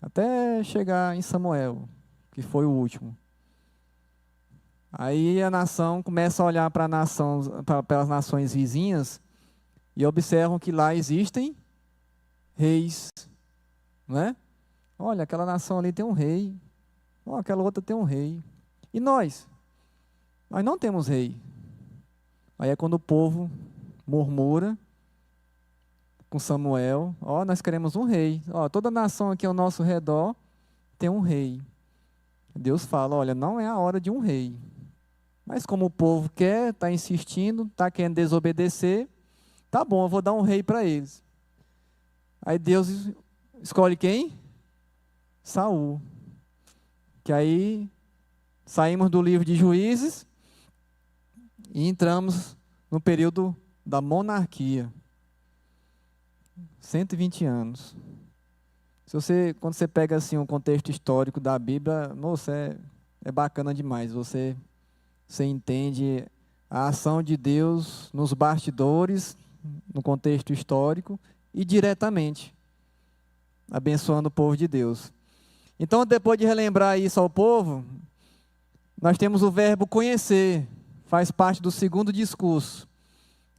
até chegar em Samuel, que foi o último. Aí a nação começa a olhar para as nações vizinhas e observam que lá existem reis, não é? Olha, aquela nação ali tem um rei, olha, aquela outra tem um rei. E nós? Nós não temos rei. Aí é quando o povo murmura com Samuel, ó, nós queremos um rei. Ó, toda nação aqui ao nosso redor tem um rei. Deus fala, olha, não é a hora de um rei. Mas como o povo quer, está insistindo, está querendo desobedecer, tá bom, eu vou dar um rei para eles. Aí Deus escolhe quem? Saul. Que aí saímos do livro de Juízes e entramos no período da monarquia. 120 anos. Quando você pega assim um contexto histórico da Bíblia, nossa, é bacana demais. Você entende a ação de Deus nos bastidores, no contexto histórico e diretamente, abençoando o povo de Deus. Então, depois de relembrar isso ao povo, nós temos o verbo conhecer, faz parte do segundo discurso.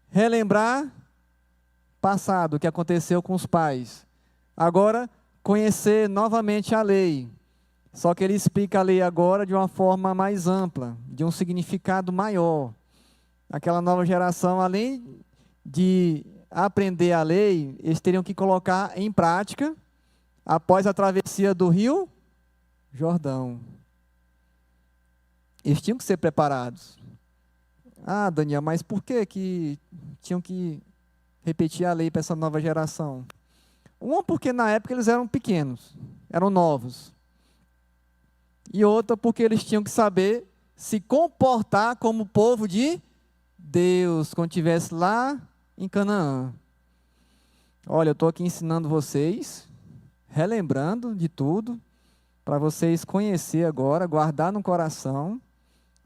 Relembrar passado, o que aconteceu com os pais. Agora, conhecer novamente a lei. Só que ele explica a lei agora de uma forma mais ampla, de um significado maior. Aquela nova geração, além de aprender a lei, eles teriam que colocar em prática após a travessia do Rio Jordão. Eles tinham que ser preparados. Ah, Daniel, mas por que tinham que repetir a lei para essa nova geração? Uma, porque na época eles eram pequenos, eram novos. E outra, porque eles tinham que saber se comportar como povo de Deus, quando estivesse lá em Canaã. Olha, eu estou aqui ensinando vocês, relembrando de tudo, para vocês conhecer agora, guardar no coração.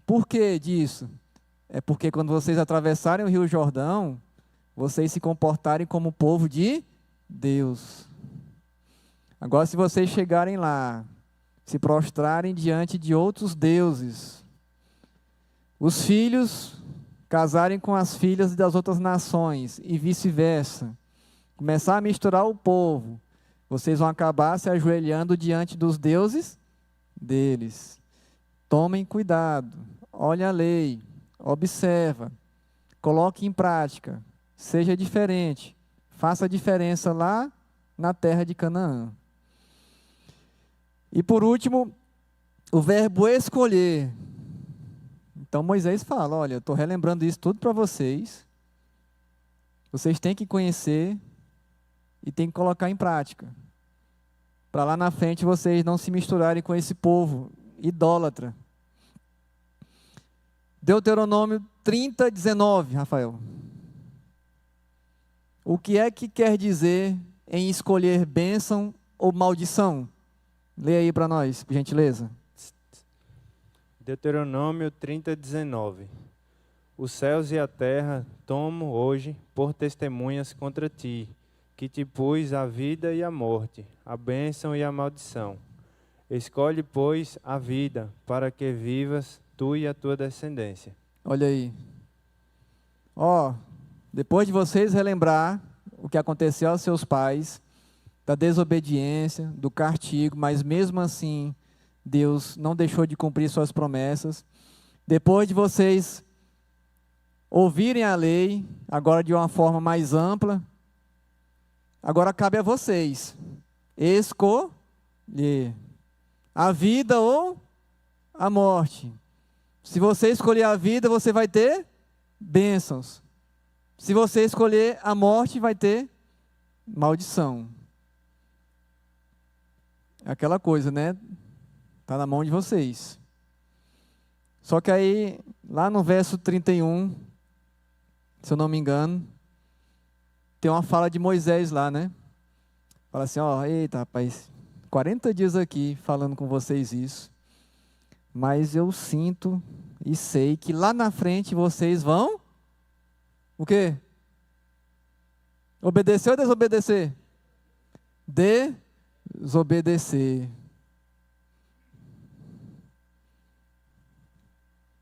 Por que disso? É porque quando vocês atravessarem o Rio Jordão, vocês se comportarem como povo de Deus. Agora, se vocês chegarem lá, se prostrarem diante de outros deuses, os filhos casarem com as filhas das outras nações e vice-versa, começar a misturar o povo, vocês vão acabar se ajoelhando diante dos deuses deles. Tomem cuidado, olhem a lei, observa, coloque em prática, seja diferente, faça a diferença lá na terra de Canaã. E por último, o verbo escolher. Então Moisés fala, olha, eu estou relembrando isso tudo para vocês. Vocês têm que conhecer e têm que colocar em prática. Para lá na frente vocês não se misturarem com esse povo idólatra. Deuteronômio 30, 19, Rafael. O que é que quer dizer em escolher bênção ou maldição? Leia aí para nós, por gentileza. Deuteronômio 30, 19. Os céus e a terra tomo hoje por testemunhas contra ti, que te pus a vida e a morte, a bênção e a maldição. Escolhe, pois, a vida, para que vivas tu e a tua descendência. Olha aí. Ó, depois de vocês relembrar o que aconteceu aos seus pais, da desobediência, do castigo, mas mesmo assim, Deus não deixou de cumprir suas promessas. Depois de vocês ouvirem a lei, agora de uma forma mais ampla, agora cabe a vocês escolher a vida ou a morte. Se você escolher a vida, você vai ter bênçãos. Se você escolher a morte, vai ter maldição. Aquela coisa, né? Está na mão de vocês. Só que aí, lá no verso 31, se eu não me engano, tem uma fala de Moisés lá, né? Fala assim, ó, eita rapaz, 40 dias aqui falando com vocês isso, mas eu sinto e sei que lá na frente vocês vão O quê? Obedecer ou desobedecer? Desobedecer.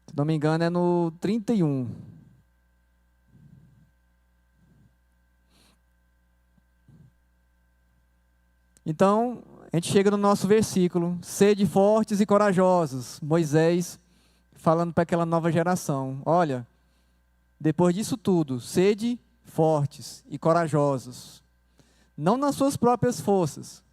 Se não me engano, é no 31. Então, a gente chega no nosso versículo: sede fortes e corajosos. Moisés falando para aquela nova geração: olha, depois disso tudo, sede fortes e corajosos. Não nas suas próprias forças,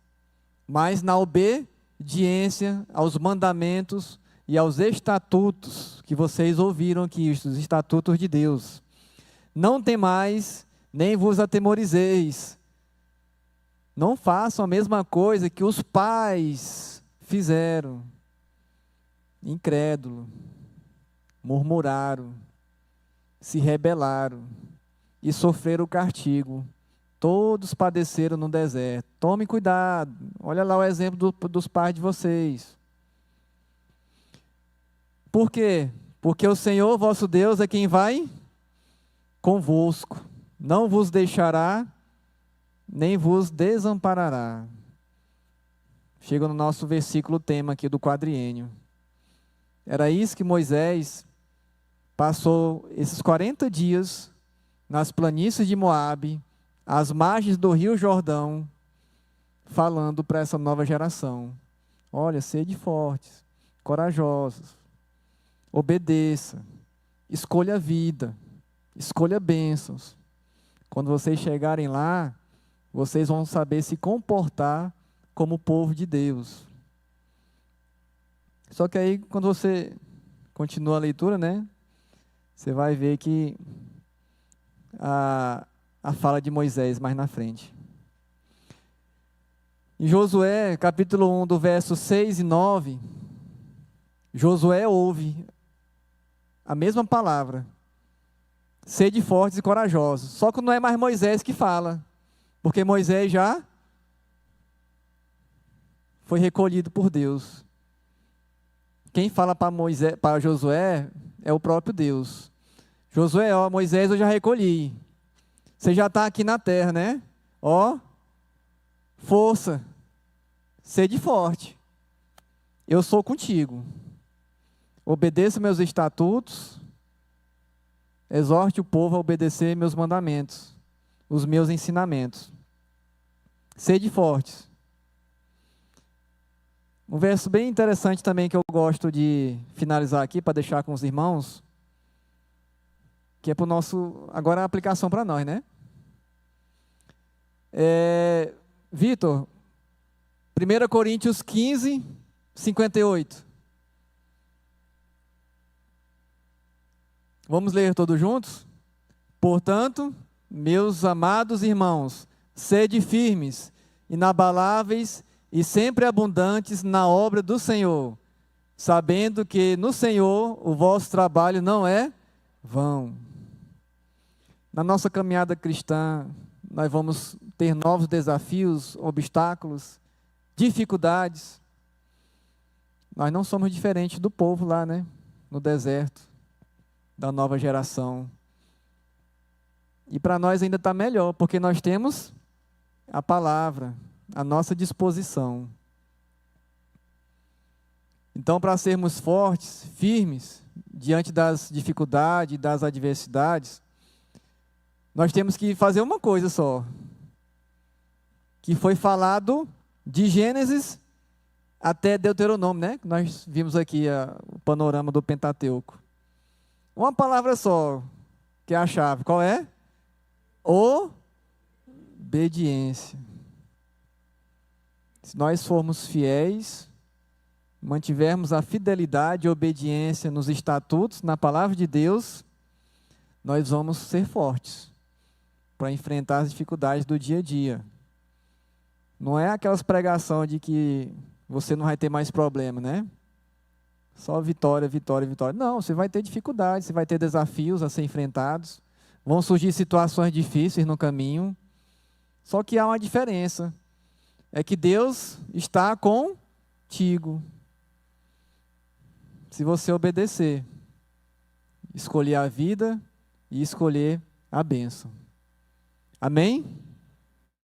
mas na obediência aos mandamentos e aos estatutos que vocês ouviram aqui, os estatutos de Deus. Não temais, nem vos atemorizeis. Não façam a mesma coisa que os pais fizeram. Incrédulo, murmuraram, se rebelaram e sofreram o castigo. Todos padeceram no deserto. Tome cuidado. Olha lá o exemplo dos pais de vocês. Por quê? Porque o Senhor vosso Deus é quem vai convosco. Não vos deixará, nem vos desamparará. Chega no nosso versículo tema aqui do quadriênio. Era isso que Moisés passou esses 40 dias nas planícies de Moabe, às margens do rio Jordão, falando para essa nova geração: olha, sede fortes, corajosos, obedeça, escolha a vida, escolha bênçãos. Quando vocês chegarem lá, vocês vão saber se comportar como povo de Deus. Só que aí, quando você continua a leitura, né, você vai ver que a fala de Moisés mais na frente. Em Josué, capítulo 1, do verso 6 e 9, Josué ouve a mesma palavra: sede fortes e corajosos. Só que não é mais Moisés que fala, porque Moisés já foi recolhido por Deus. Quem fala para Josué é o próprio Deus. Josué, ó, Moisés eu já recolhi. Você já está aqui na terra, né? Ó, força, sede forte. Eu sou contigo. Obedeça meus estatutos. Exorte o povo a obedecer meus mandamentos, os meus ensinamentos. Sede fortes. Um verso bem interessante também que eu gosto de finalizar aqui para deixar com os irmãos, que é para o nosso, agora a aplicação para nós, né? Vitor, 1 Coríntios 15, 58. Vamos ler todos juntos? Portanto, meus amados irmãos, sede firmes, inabaláveis e sempre abundantes na obra do Senhor, sabendo que no Senhor o vosso trabalho não é vão. Na nossa caminhada cristã, nós vamos ter novos desafios, obstáculos, dificuldades. Nós não somos diferentes do povo lá, né? No deserto, da nova geração. E para nós ainda está melhor, porque nós temos a palavra à nossa disposição. Então, para sermos fortes, firmes, diante das dificuldades, das adversidades, nós temos que fazer uma coisa só, que foi falado de Gênesis até Deuteronômio, né? Nós vimos aqui o panorama do Pentateuco. Uma palavra só, que é a chave. Qual é? Obediência. Se nós formos fiéis, mantivermos a fidelidade e obediência nos estatutos, na palavra de Deus, nós vamos ser fortes para enfrentar as dificuldades do dia a dia. Não é aquelas pregações de que você não vai ter mais problema, né? Só vitória, vitória, vitória. Não, você vai ter dificuldades, você vai ter desafios a ser enfrentados, vão surgir situações difíceis no caminho. Só que há uma diferença, é que Deus está contigo. Se você obedecer, escolher a vida e escolher a bênção. Amém?